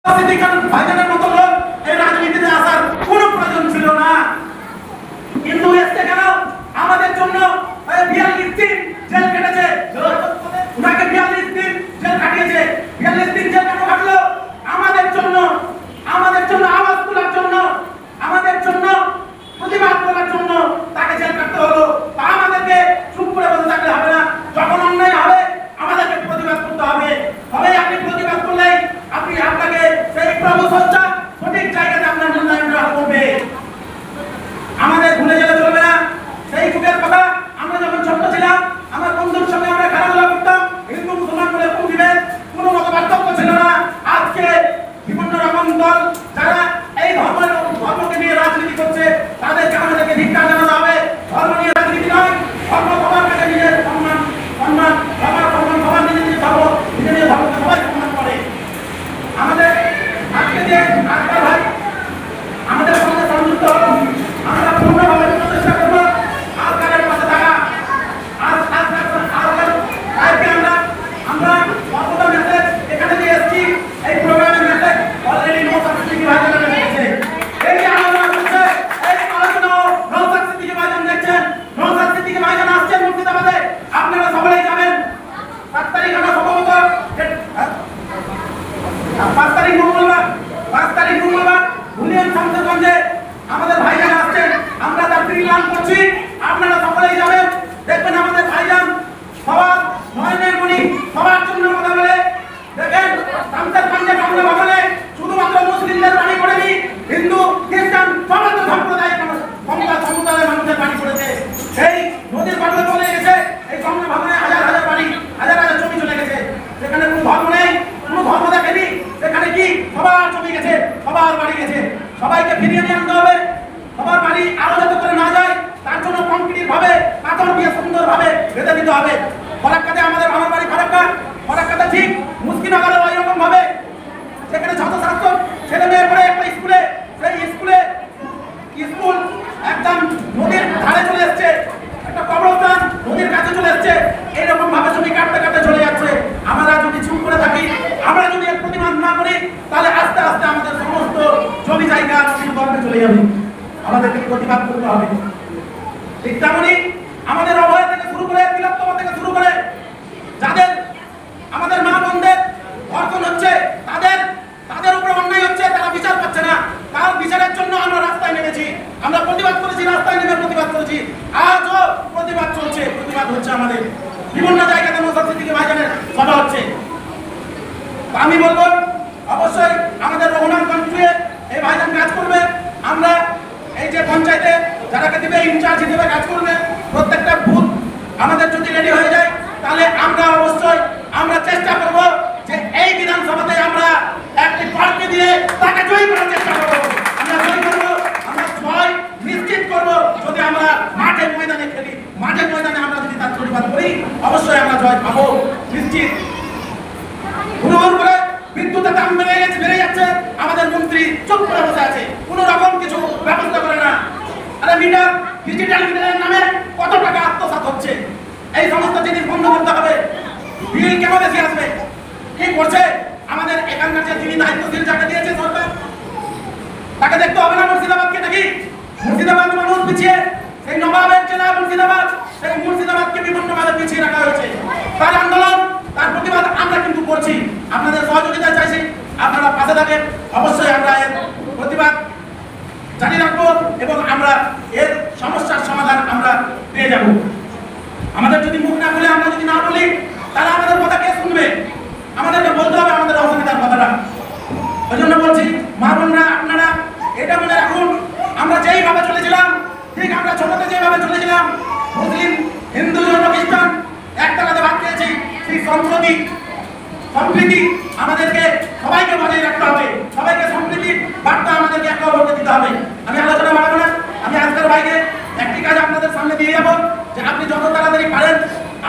ভাইজানের মতো লোক এই রাজনীতিতে আসার কোনো প্রয়োজন ছিল না, কিন্তু এসে কেন আমাদের জন্য 42 দিন জেল কেটেছে, ওনাকে 42 দিন জেল কাটিয়েছে। 42 দিন জেল কেন কাটলো? আমাদের জন্য আওয়াজ তোলার জন্য, আমাদের জন্য প্রতিবাদ করার জন্য তাকে জেল কাটতে হলো। তা আমাদেরকে চুপ করে বসে থাকলে হবে না, যখন অন্যায় হবে আমাদেরকে প্রতিবাদ করতে হবে। তবে আপনি প্রতিবাদ করলেই আপনাকে সেই প্রবসজ্জা সঠিক জায়গাতে আপনার মূল্যায়নটা করবে। আমাদের ভুলে গেলে চলবে না সেই যুগের কথা। আমরা যখন ছোট ছিলাম আমার বন্ধুর সঙ্গে আমরা খেলাধুলা করতাম, হিন্দু মুসলমান বলে কোন বিভেদ কোনো মত পার্থক্য ছিল না। আজকে বিভিন্ন রকম দল যারা এই ধর্মকে নিয়ে রাজনীতি করছে তাদেরকে আমাদেরকে ধিক্কার জানাতে হবে। ধর্ম নিয়ে রাজনীতি নয়, ধর্ম সবার কাছে নিজের সম্মান সবার নিজের ধর্ম নিজের ধর্মকে সবাই সম্মান করে। আমাদের আজকে যে আজকাল ভাই আমাদের সঙ্গে সংযুক্ত হল, আমরা পূর্ণভাবে চেষ্টা করবো আজকালের পাশে থাকা। আমরা সর্বদা মেসেজ এখানে যে এসছি এই প্রোগ্রামের মেসেজ অলরেডি নৌসাদ সিদ্দিকী ভাইজান দেখছে। এই যে আলোচনা করছে এই আলোচনা নৌসাদ সিদ্দিকী ভাইজান দেখছেন। নৌসাদ সিদ্দিকী ভাইজান আসছেন মুর্শিদাবাদে, আপনারা সকলেই যাবেন। 7 তারিখ আমরা সম্ভবত 5 তারিখ মঙ্গলবার ভুলিয়ান শামসেরগঞ্জে আমাদের ভাইজান আসছেন। আমরা তার প্রিলাম করছি, আপনারা সকলেই যাবেন। দেখবেন আমাদের ভাইজান সবার নয়নের মণি, সবার জন্য কথা বলে। দেখেন শামসেরগঞ্জে বাংলা ভবনে শুধুমাত্র মুসলিমদের বাড়ি করেনি, হিন্দু খ্রিস্টান সমস্ত সম্প্রদায়ের সমুদায়ের মানুষের বাড়ি করেছে। এই নদীর পাড়ে চলে গেছে এই বাংলা ভবনে হাজার বাড়ি, হাজার জমি চলে গেছে। সেখানে কোনো ধর্ম নেই, কোনো ধর্ম দেখেনি, সেখানে কি সবার জমি গেছে, সবার বাড়ি গেছে। সবাইকে ফিরিয়ে নিয়ে আনতে হবে। সবার বাড়ি আরো যাতে করে না যায় তার জন্য কংক্রিট ভাবে পাথর দিয়ে সুন্দর ভাবে বেঁধে দিতে হবে। ফরাক্কাতে আমার বাড়ি ফরাক্কাতে ঠিক মুস্কিনগরে ওই রকম ভাবে সেখানে ছাত্র ছেলে মেয়ে পড়ে একটা সেই স্কুল একদম নদীর ধারে চলে এসছে, একটা কবরস্থান নদীর কাছে চলে এসছে। এইরকম ভাবে জমি কাটতে চলে যাচ্ছে। আমরা যদি চুপ করে থাকি, আমরা যদি এর প্রতিবাদ না করি, তাহলে আস্তে আস্তে আমাদের সমস্ত জমি জায়গা নদীর গর্ভে চলে যাবে। আমাদেরকে প্রতিবাদ করতে হবে। ঠিক তেমনি আমাদের অভয় থেকে শুরু করে তিলোত্তমা থেকে শুরু করে যাদের আমাদের মা বোনদের ধর্ষণ হচ্ছে, তাদের উপরে অন্যায় হচ্ছে, তারা বিচার পাচ্ছে না। তার বিচারের জন্য আমরা রাস্তায় নেমেছি, আমরা প্রতিবাদ করেছি, রাস্তায় নেমে প্রতিবাদ করেছি। আজও প্রতিবাদ চলছে, প্রতিবাদ হচ্ছে আমাদের বিভিন্ন জায়গাতে। নৌসাদ সিদ্দিকী ভাইজানের সভা হচ্ছে। আমি বলবো অবশ্যই আমাদের রঘুনাথ কন্ট্রিয়ে এই ভাইজান কাজ করবে। আমরা এই যে পঞ্চায়েতে যারাকে দিবে ইনচার্জ হিসেবে কাজ করবে। প্রত্যেকটা বুথ আমাদের যদি রেডি হয়ে যায় তাহলে আমরা অবশ্যই চেষ্টা করব যে এই বিধানসভাতে আমরা একটি প্রার্থী দিয়ে তাকে জয়ী করার চেষ্টা করব। আমরা জয় নিশ্চিত করব যদি আমরা মাঠে ময়দানে খেলি। মাঠের ময়দানে আমরা যদি তার প্রতিবাদ করি অবশ্যই আমরা জয় পাবো নিশ্চিত। হুড় করে বিদ্যুতের দাম বেড়ে যাচ্ছে, আমাদের মন্ত্রী চুপ করে বসে আছে, কোনো রকম কিছু ব্যবস্থা করে না। আরে ডিজিটাল মিটারের নামে কত টাকা আত্মসাৎ হচ্ছে, এই সমস্ত জিনিস বন্ধ করতে হবে। বিল কেন বেশি আসবে? কি করছে আমাদের এখানকার যে যিনি দায়িত্বশীল যাকে দিয়েছে সরকার, তাকে দেখতে হবে না মুর্শিদাবাদকে নাকি? মুর্শিদাবাদ মানুষ পিছিয়ে, সেই নবাবের জেলা মুর্শিদাবাদ, সেই মুর্শিদাবাদকে বিভিন্নভাবে পিছিয়ে রাখা হয়েছে। তার আন্দোলন, তার প্রতিবাদ আমরা কিন্তু করছি। আপনাদের সহযোগিতা চাইছি, আপনারা পাশে থাকেন। অবশ্যই আমরা এর প্রতিবাদ জারি রাখবো এবং আমরা এর সমস্যার সমাধান আমরা পেয়ে যাব। আমাদের যদি মুখ না খুলে, আমরা যদি না বলি, তাহলে আমাদের কথা কে শুনবে? আমাদেরকে বলতে হবে আমাদের অসুবিধার কথাটা। ওই জন্য বলছি মা বোনরা আপনারা এটা মনে রাখুন, আমরা যেইভাবে চলেছিলাম, ঠিক আমরা ছোটতে যেভাবে চলেছিলাম, মুসলিম হিন্দু জন্য খ্রিস্টান একটা কাছে ভাগ খেয়েছি, সেই সম্প্রীতি আমাদেরকে সবাইকে বজায় রাখতে হবে। সবাইকে সম্প্রীতির বার্তা আমাদেরকে একে অপরকে দিতে হবে। আমি আলোচনা বাড়াবো না, আমি আজকের বাইরে একটি কাজ আপনাদের সামনে দিয়ে যাব যে আপনি যত তাড়াতাড়ি পারেন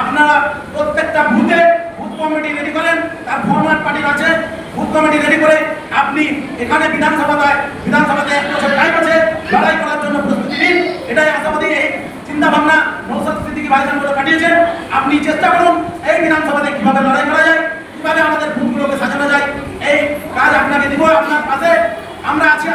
আপনারা প্রত্যেকটা বুথ কমিটি রেডি করেন। তার ফরম্যাট পার্টির আছে, বুথ কমিটি রেডি করে আপনি এখানে বিধানসভাতে 1 বছর টাইম আছে, লড়াই করার জন্য প্রস্তুতি নিন। এটাই আশাবাদী এই চিন্তা ভাবনা নৌসাদ সিদ্দিকী ভাইজান বলে পাঠিয়েছেন। আপনি চেষ্টা করুন এই বিধানসভাতে কিভাবে লড়াই করা যায়, কিভাবে আমাদের বুথগুলোকে সাজানো যায়, এই কাজ আপনাকে দিব। আমরা আছি